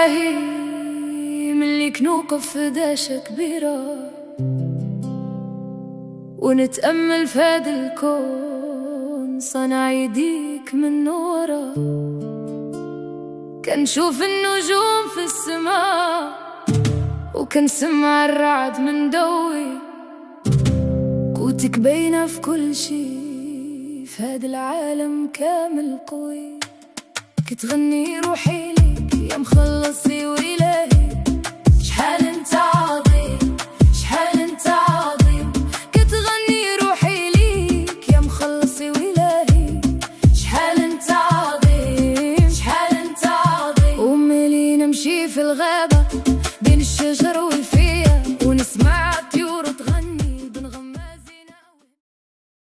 إلهي مليك نوقف في داشة كبيرة ونتأمل في هذا الكون صنع يديك من نورة. كنشوف النجوم في السماء وكنسمع الرعد من دوي، قوتك باينة في كل شي في هذا العالم كامل قوي. كتغني روحي ليك يا مخلصي وإلهي، شحال